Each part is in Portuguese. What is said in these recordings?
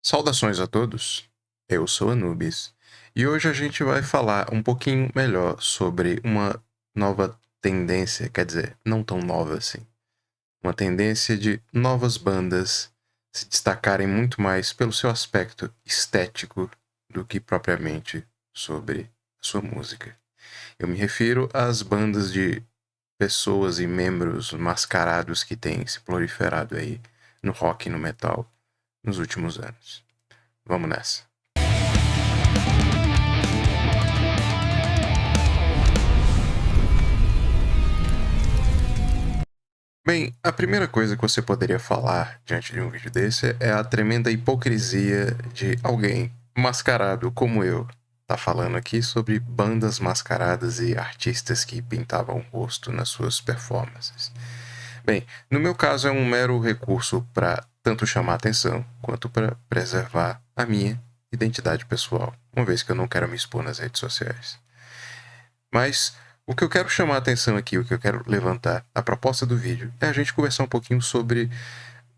Saudações a todos, eu sou Anubis e hoje a gente vai falar um pouquinho melhor sobre uma nova tendência, quer dizer, não tão nova assim, uma tendência de novas bandas se destacarem muito mais pelo seu aspecto estético do que propriamente sobre a sua música. Eu me refiro às bandas de pessoas e membros mascarados que têm se proliferado aí no rock e no metal nos últimos anos. Vamos nessa. Bem, a primeira coisa que você poderia falar diante de um vídeo desse é a tremenda hipocrisia de alguém mascarado como eu tá falando aqui sobre bandas mascaradas e artistas que pintavam o rosto nas suas performances. Bem, no meu caso é um mero recurso para tanto chamar atenção quanto para preservar a minha identidade pessoal, uma vez que eu não quero me expor nas redes sociais. Mas o que eu quero chamar a atenção aqui, o que eu quero levantar, a proposta do vídeo, é a gente conversar um pouquinho sobre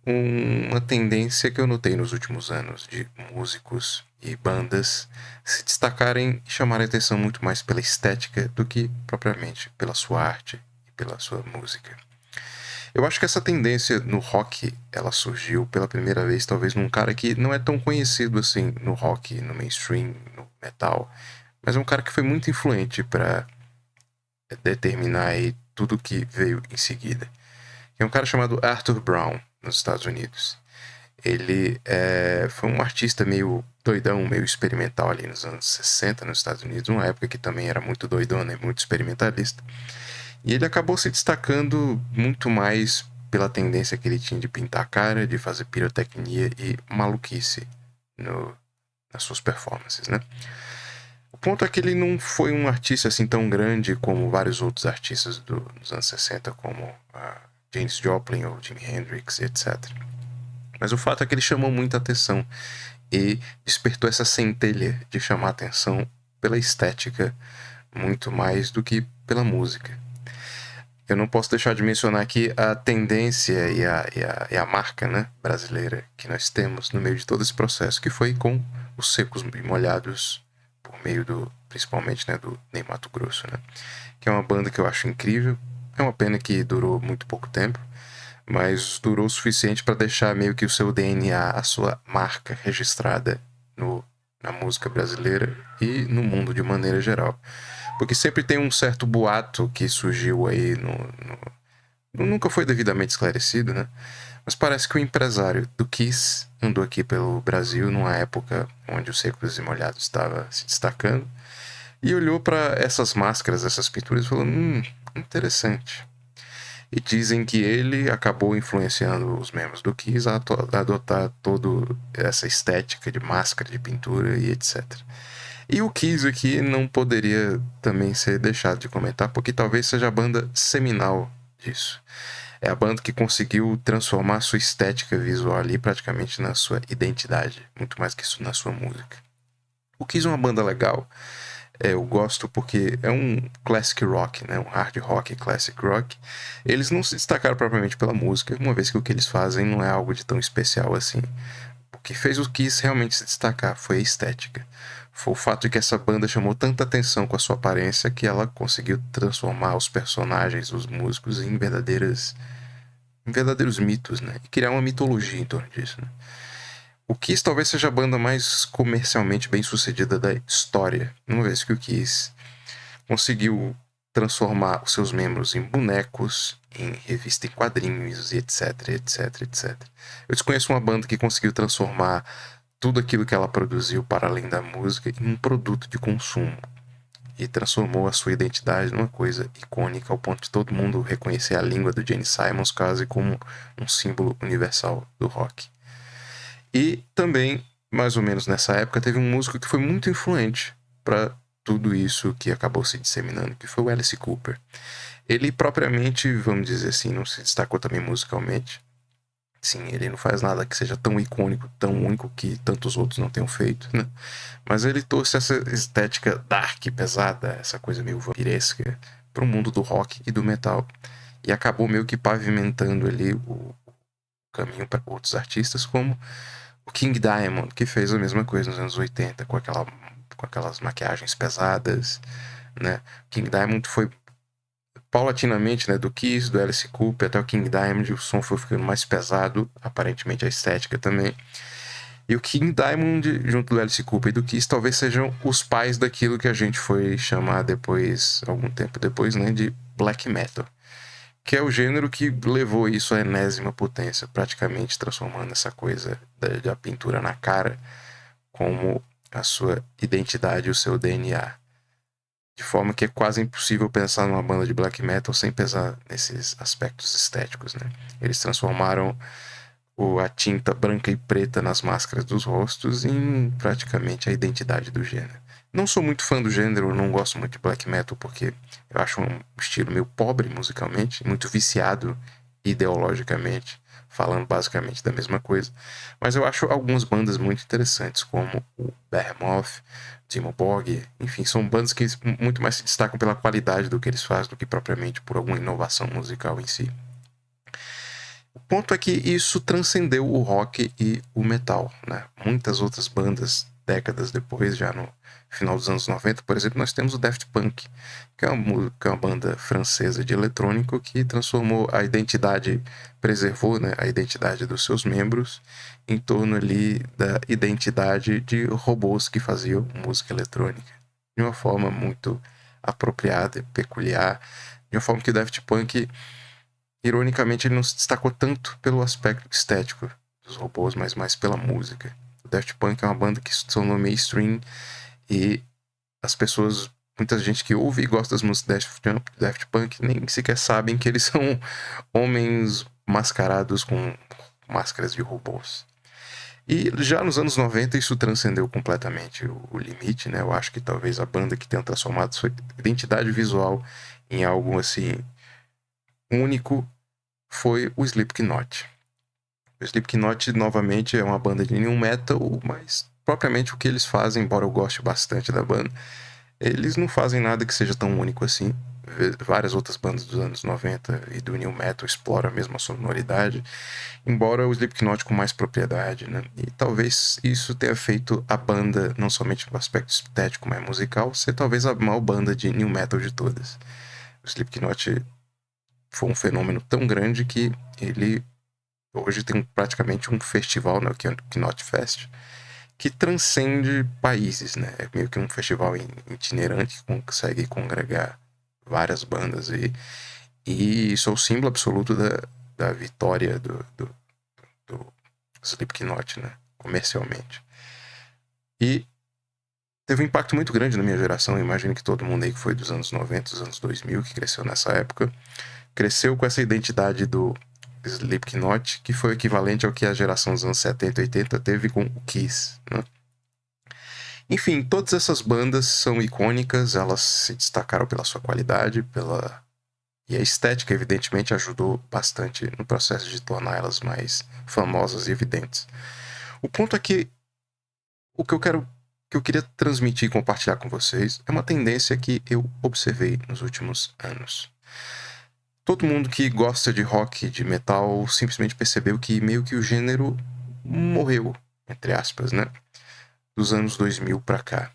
uma tendência que eu notei nos últimos anos de músicos e bandas se destacarem e chamarem atenção muito mais pela estética do que propriamente pela sua arte e pela sua música. Eu acho que essa tendência no rock, ela surgiu pela primeira vez talvez num cara que não é tão conhecido assim no rock, no mainstream, no metal, mas é um cara que foi muito influente para determinar aí tudo que veio em seguida. É um cara chamado Arthur Brown, nos Estados Unidos. Ele foi um artista meio doidão, meio experimental ali nos anos 60 nos Estados Unidos, uma época que também era muito doidona e muito experimentalista. E ele acabou se destacando muito mais pela tendência que ele tinha de pintar a cara, de fazer pirotecnia e maluquice nas suas performances, né? O ponto é que ele não foi um artista assim tão grande como vários outros artistas dos anos 60, como Janis Joplin ou Jimi Hendrix, etc. Mas o fato é que ele chamou muita atenção e despertou essa centelha de chamar atenção pela estética muito mais do que pela música. Eu não posso deixar de mencionar aqui a tendência e a marca, né, brasileira que nós temos no meio de todo esse processo, que foi com os Secos e Molhados, por meio principalmente, né, do Ney Matogrosso, né, que é uma banda que eu acho incrível. É uma pena que durou muito pouco tempo, mas durou o suficiente para deixar meio que o seu DNA, a sua marca registrada na música brasileira e no mundo de maneira geral. Porque sempre tem um certo boato que surgiu aí nunca foi devidamente esclarecido, né? Mas parece que o empresário do Kiss andou aqui pelo Brasil numa época onde o Secos e Molhados estava se destacando e olhou para essas máscaras, essas pinturas e falou: interessante. E dizem que ele acabou influenciando os membros do Kiss a adotar toda essa estética de máscara, de pintura e etc. E o Kiss aqui não poderia também ser deixado de comentar, porque talvez seja a banda seminal disso. É a banda que conseguiu transformar sua estética visual ali praticamente na sua identidade, muito mais que isso na sua música. O Kiss é uma banda legal, eu gosto porque é um classic rock, né? Um hard rock, classic rock. Eles não se destacaram propriamente pela música, uma vez que o que eles fazem não é algo de tão especial assim. O que fez o Kiss realmente se destacar foi a estética. Foi o fato de que essa banda chamou tanta atenção com a sua aparência que ela conseguiu transformar os personagens, os músicos, em verdadeiros mitos, né? E criar uma mitologia em torno disso, né? O Kiss talvez seja a banda mais comercialmente bem sucedida da história, uma vez que o Kiss conseguiu transformar os seus membros em bonecos, em revista em quadrinhos e etc, etc, etc. Eu desconheço uma banda que conseguiu transformar tudo aquilo que ela produziu para além da música em um produto de consumo e transformou a sua identidade numa coisa icônica ao ponto de todo mundo reconhecer a língua do Gene Simons quase como um símbolo universal do rock. E também, mais ou menos nessa época, teve um músico que foi muito influente para tudo isso que acabou se disseminando, que foi o Alice Cooper. Ele propriamente, vamos dizer assim, não se destacou também musicalmente. Sim, ele não faz nada que seja tão icônico, tão único que tantos outros não tenham feito, né? Mas ele trouxe essa estética dark, pesada, essa coisa meio vampiresca para o mundo do rock e do metal. E acabou meio que pavimentando ali o caminho para outros artistas, como O King Diamond, que fez a mesma coisa nos anos 80, com aquelas maquiagens pesadas, né? King Diamond foi paulatinamente, né, do Kiss, do Alice Cooper até o King Diamond, o som foi ficando mais pesado, aparentemente a estética também. E o King Diamond, junto do Alice Cooper e do Kiss, talvez sejam os pais daquilo que a gente foi chamar depois, algum tempo depois, né, de black metal. Que é o gênero que levou isso à enésima potência, praticamente transformando essa coisa da pintura na cara como a sua identidade, o seu DNA. De forma que é quase impossível pensar numa banda de black metal sem pesar nesses aspectos estéticos, né? Eles transformaram a tinta branca e preta nas máscaras dos rostos em praticamente a identidade do gênero. Não sou muito fã do gênero, não gosto muito de black metal porque eu acho um estilo meio pobre musicalmente, muito viciado ideologicamente, falando basicamente da mesma coisa. Mas eu acho algumas bandas muito interessantes, como o Behemoth, Dimmu Borgir, enfim, são bandas que muito mais se destacam pela qualidade do que eles fazem do que propriamente por alguma inovação musical em si. O ponto é que isso transcendeu o rock e o metal, né? Muitas outras bandas, décadas depois, já no final dos anos 90, por exemplo, nós temos o Daft Punk, que é uma banda francesa de eletrônico que transformou a identidade, preservou, né, a identidade dos seus membros em torno ali da identidade de robôs que faziam música eletrônica. De uma forma muito apropriada e peculiar, de uma forma que o Daft Punk, ironicamente, ele não se destacou tanto pelo aspecto estético dos robôs, mas mais pela música. O Daft Punk é uma banda que se tornou mainstream e as pessoas, muita gente que ouve e gosta das músicas Daft Punk nem sequer sabem que eles são homens mascarados com máscaras de robôs. E já nos anos 90 isso transcendeu completamente o limite, né? Eu acho que talvez a banda que tenha transformado sua identidade visual em algo assim único foi o Slipknot. O Slipknot, novamente, é uma banda de new metal, mas propriamente o que eles fazem, embora eu goste bastante da banda, eles não fazem nada que seja tão único assim. Várias outras bandas dos anos 90 e do new metal exploram a mesma sonoridade, embora o Slipknot com mais propriedade, né? E talvez isso tenha feito a banda, não somente no aspecto estético, mas musical, ser talvez a maior banda de new metal de todas. O Slipknot foi um fenômeno tão grande que ele hoje tem praticamente um festival, né, que é o Knot Fest, que transcende países, né? É meio que um festival itinerante que consegue congregar várias bandas e isso é o símbolo absoluto da vitória do Slipknot, né? Comercialmente. E teve um impacto muito grande na minha geração. Eu imagino que todo mundo aí que foi dos anos 90, dos anos 2000, que cresceu nessa época, cresceu com essa identidade do Slipknot, que foi o equivalente ao que a geração dos anos 70 e 80 teve com o Kiss, né? Enfim, todas essas bandas são icônicas, elas se destacaram pela sua qualidade, e a estética, evidentemente, ajudou bastante no processo de tornar elas mais famosas e evidentes. O ponto é que o que eu queria transmitir e compartilhar com vocês é uma tendência que eu observei nos últimos anos. Todo mundo que gosta de rock, de metal, simplesmente percebeu que meio que o gênero morreu, entre aspas, né? Dos anos 2000 para cá.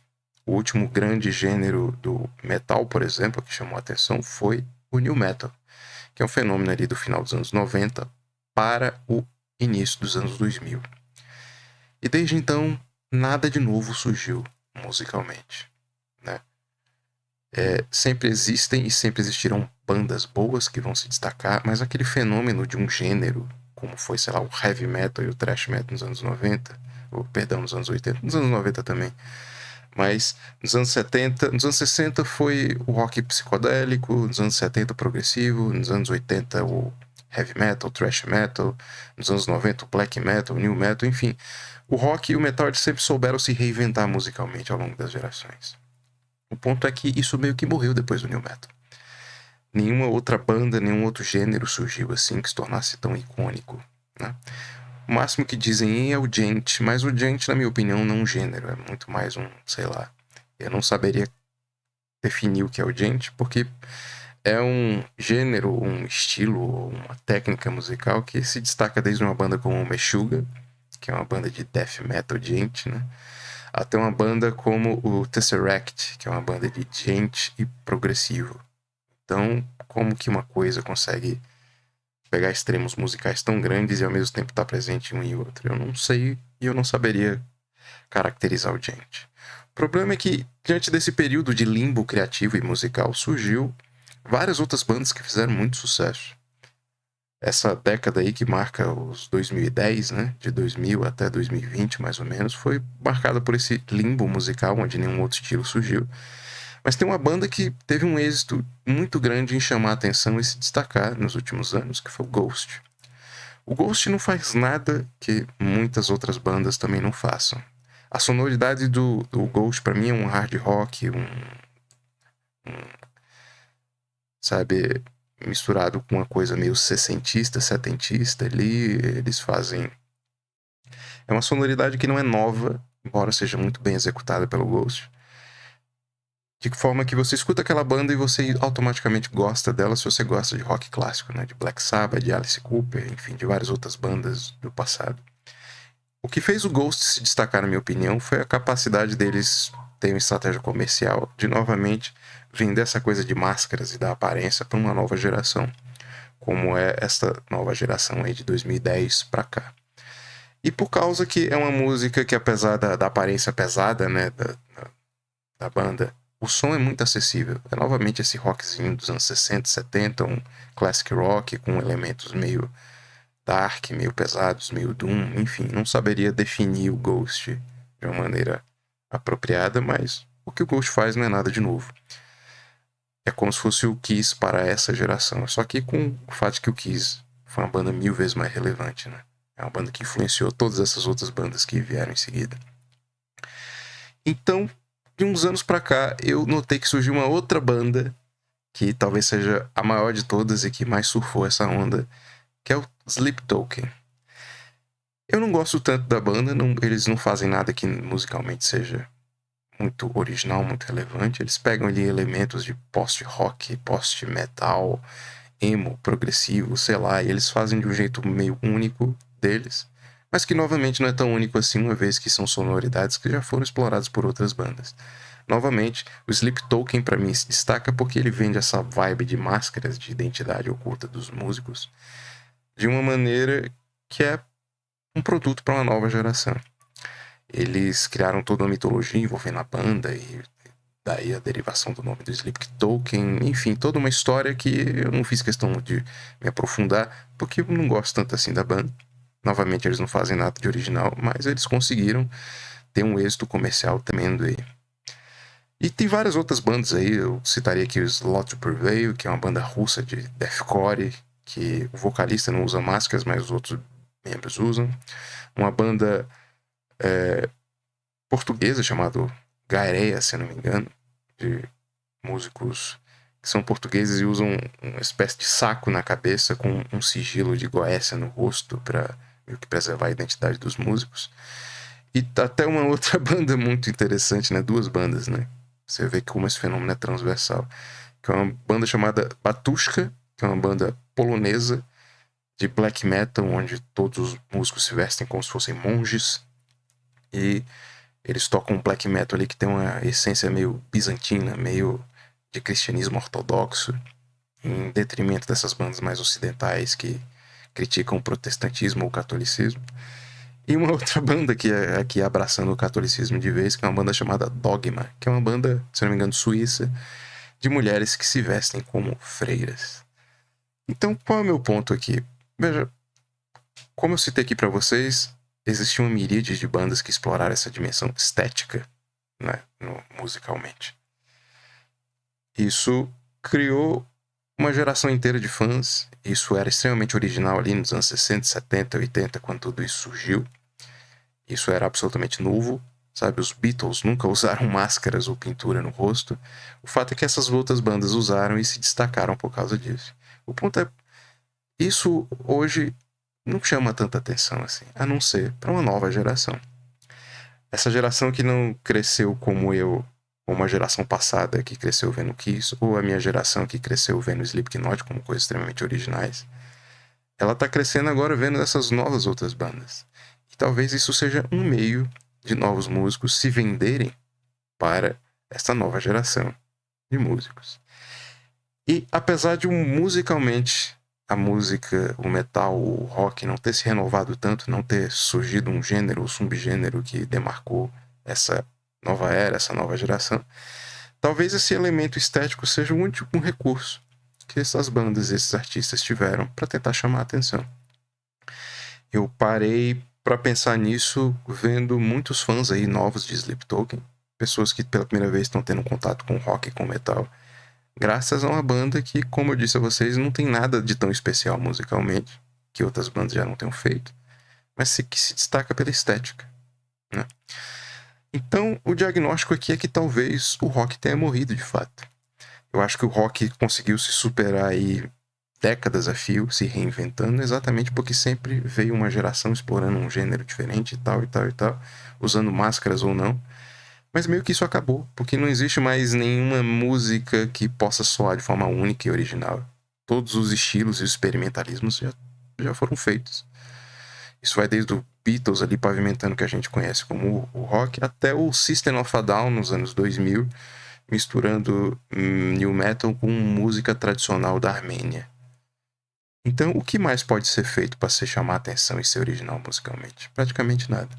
O último grande gênero do metal, por exemplo, que chamou a atenção foi o new metal, que é um fenômeno ali do final dos anos 90 para o início dos anos 2000. E desde então, nada de novo surgiu musicalmente, né? Sempre existem e sempre existirão bandas boas que vão se destacar, mas aquele fenômeno de um gênero, como foi, sei lá, o heavy metal e o thrash metal nos anos 90, ou, perdão, nos anos 80, nos anos 90 também, mas nos anos 70, nos anos 60 foi o rock psicodélico, nos anos 70 o progressivo, nos anos 80 o heavy metal, o thrash metal, nos anos 90 o black metal, o new metal, enfim. O rock e o metal eles sempre souberam se reinventar musicalmente ao longo das gerações. O ponto é que isso meio que morreu depois do new metal. Nenhuma outra banda, nenhum outro gênero surgiu assim que se tornasse tão icônico, né? O máximo que dizem é o djent, mas o djent, na minha opinião, não é um gênero, é muito mais um, sei lá, eu não saberia definir o que é o djent, porque é um gênero, um estilo, uma técnica musical que se destaca desde uma banda como o Meshuggah, que é uma banda de death metal gente, né? Até uma banda como o Tesseract, que é uma banda de gente e progressivo. Então, como que uma coisa consegue pegar extremos musicais tão grandes e ao mesmo tempo estar presente em um e outro? Eu não sei e eu não saberia caracterizar o Gente. O problema é que, diante desse período de limbo criativo e musical, surgiu várias outras bandas que fizeram muito sucesso. Essa década aí que marca os 2010, né, de 2000 até 2020 mais ou menos, foi marcada por esse limbo musical onde nenhum outro estilo surgiu. Mas tem uma banda que teve um êxito muito grande em chamar a atenção e se destacar nos últimos anos, que foi o Ghost. O Ghost não faz nada que muitas outras bandas também não façam. A sonoridade do Ghost para mim é um hard rock, sabe, misturado com uma coisa meio sessentista, setentista ali. Eles fazem... É uma sonoridade que não é nova, embora seja muito bem executada pelo Ghost. De forma que você escuta aquela banda e você automaticamente gosta dela se você gosta de rock clássico, né? De Black Sabbath, de Alice Cooper, enfim, de várias outras bandas do passado. O que fez o Ghost se destacar, na minha opinião, foi a capacidade deles terem uma estratégia comercial de, novamente, vender essa coisa de máscaras e da aparência para uma nova geração, como é esta nova geração aí de 2010 para cá. E por causa que é uma música que, apesar da aparência pesada, né, da banda, o som é muito acessível. É novamente esse rockzinho dos anos 60, 70, um classic rock com elementos meio dark, meio pesados, meio doom, enfim, não saberia definir o Ghost de uma maneira apropriada, mas o que o Ghost faz não é nada de novo. É como se fosse o Kiss para essa geração, só que com o fato de que o Kiss foi uma banda 1000 vezes mais relevante, né? É uma banda que influenciou todas essas outras bandas que vieram em seguida. Então, de uns anos pra cá, eu notei que surgiu uma outra banda que talvez seja a maior de todas e que mais surfou essa onda, que é o Sleep Token. Eu não gosto tanto da banda, eles não fazem nada que musicalmente seja muito original, muito relevante. Eles pegam ali elementos de post-rock, post-metal, emo, progressivo, sei lá, e eles fazem de um jeito meio único deles, mas que novamente não é tão único assim, uma vez que são sonoridades que já foram exploradas por outras bandas. Novamente, o Sleep Token para mim se destaca porque ele vende essa vibe de máscaras de identidade oculta dos músicos de uma maneira que é um produto para uma nova geração. Eles criaram toda uma mitologia envolvendo a banda e daí a derivação do nome do Sleep Token, enfim, toda uma história que eu não fiz questão de me aprofundar, porque eu não gosto tanto assim da banda. Novamente, eles não fazem nada de original, mas eles conseguiram ter um êxito comercial tremendo aí. E tem várias outras bandas aí, eu citaria aqui o Slot to Prevail, que é uma banda russa de deathcore, que o vocalista não usa máscaras, mas os outros membros usam. Uma banda portuguesa chamada Gaerea, se eu não me engano, de músicos que são portugueses e usam uma espécie de saco na cabeça com um sigilo de Goécia no rosto para meio que preservar a identidade dos músicos. E até uma outra banda muito interessante, né? Duas bandas, né? Você vê como esse fenômeno é transversal. Que é uma banda chamada Batushka, que é uma banda polonesa de black metal, onde todos os músicos se vestem como se fossem monges. E eles tocam um black metal ali que tem uma essência meio bizantina, meio de cristianismo ortodoxo, em detrimento dessas bandas mais ocidentais que criticam o protestantismo ou o catolicismo. E uma outra banda que é aqui abraçando o catolicismo de vez, que é uma banda chamada Dogma, que é uma banda, se não me engano, suíça, de mulheres que se vestem como freiras. Então, qual é o meu ponto aqui? Veja, como eu citei aqui para vocês, existe uma miríade de bandas que exploraram essa dimensão estética, né, musicalmente. Isso criou uma geração inteira de fãs. Isso era extremamente original ali nos anos 60, 70, 80, quando tudo isso surgiu. Isso era absolutamente novo, sabe? Os Beatles nunca usaram máscaras ou pintura no rosto. O fato é que essas outras bandas usaram e se destacaram por causa disso. O ponto é, isso hoje não chama tanta atenção assim, a não ser para uma nova geração. Essa geração que não cresceu como eu, ou uma geração passada que cresceu vendo Kiss, ou a minha geração que cresceu vendo Slipknot como coisas extremamente originais, ela tá crescendo agora vendo essas novas outras bandas. E talvez isso seja um meio de novos músicos se venderem para essa nova geração de músicos. E apesar de musicalmente a música, o metal, o rock não ter se renovado tanto, não ter surgido um gênero ou subgênero que demarcou essa nova era, essa nova geração, talvez esse elemento estético seja um último recurso que essas bandas, esses artistas tiveram para tentar chamar a atenção. Eu parei para pensar nisso vendo muitos fãs aí novos de Sleep Token, pessoas que pela primeira vez estão tendo contato com rock e com metal, graças a uma banda que, como eu disse a vocês, não tem nada de tão especial musicalmente, que outras bandas já não tenham feito, mas que se destaca pela estética, né? Então, o diagnóstico aqui é que talvez o rock tenha morrido de fato. Eu acho que o rock conseguiu se superar aí décadas a fio, se reinventando, exatamente porque sempre veio uma geração explorando um gênero diferente e tal, usando máscaras ou não. Mas meio que isso acabou, porque não existe mais nenhuma música que possa soar de forma única e original. Todos os estilos e os experimentalismos já foram feitos. Isso vai desde o Beatles ali pavimentando o que a gente conhece como o rock, até o System of a Down nos anos 2000, misturando new metal com música tradicional da Armênia. Então, o que mais pode ser feito para se chamar a atenção e ser original musicalmente? Praticamente nada.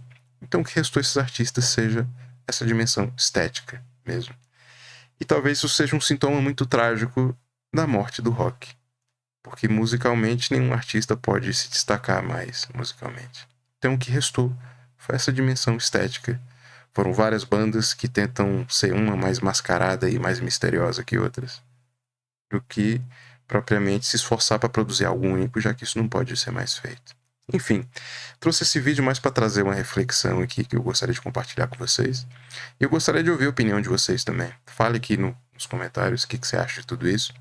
Então, o que restou a esses artistas seja essa dimensão estética mesmo. E talvez isso seja um sintoma muito trágico da morte do rock. Porque musicalmente nenhum artista pode se destacar mais musicalmente. Então o que restou foi essa dimensão estética. Foram várias bandas que tentam ser uma mais mascarada e mais misteriosa que outras, do que propriamente se esforçar para produzir algo único, já que isso não pode ser mais feito. Enfim, trouxe esse vídeo mais para trazer uma reflexão aqui que eu gostaria de compartilhar com vocês. E eu gostaria de ouvir a opinião de vocês também. Fale aqui nos comentários o que você acha de tudo isso.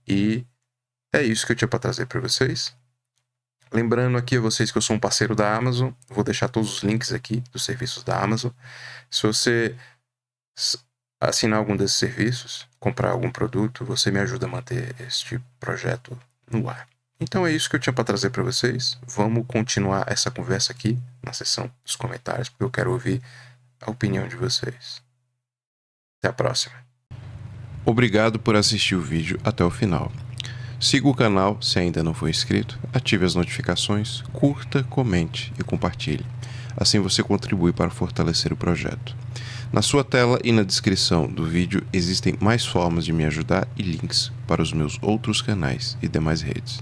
E é isso que eu tinha para trazer para vocês. Lembrando aqui a vocês que eu sou um parceiro da Amazon. Vou deixar todos os links aqui dos serviços da Amazon. Se você assinar algum desses serviços, comprar algum produto, você me ajuda a manter este projeto no ar. Então é isso que eu tinha para trazer para vocês. Vamos continuar essa conversa aqui na seção dos comentários, porque eu quero ouvir a opinião de vocês. Até a próxima. Obrigado por assistir o vídeo até o final. Siga o canal se ainda não for inscrito, ative as notificações, curta, comente e compartilhe. Assim você contribui para fortalecer o projeto. Na sua tela e na descrição do vídeo existem mais formas de me ajudar e links para os meus outros canais e demais redes.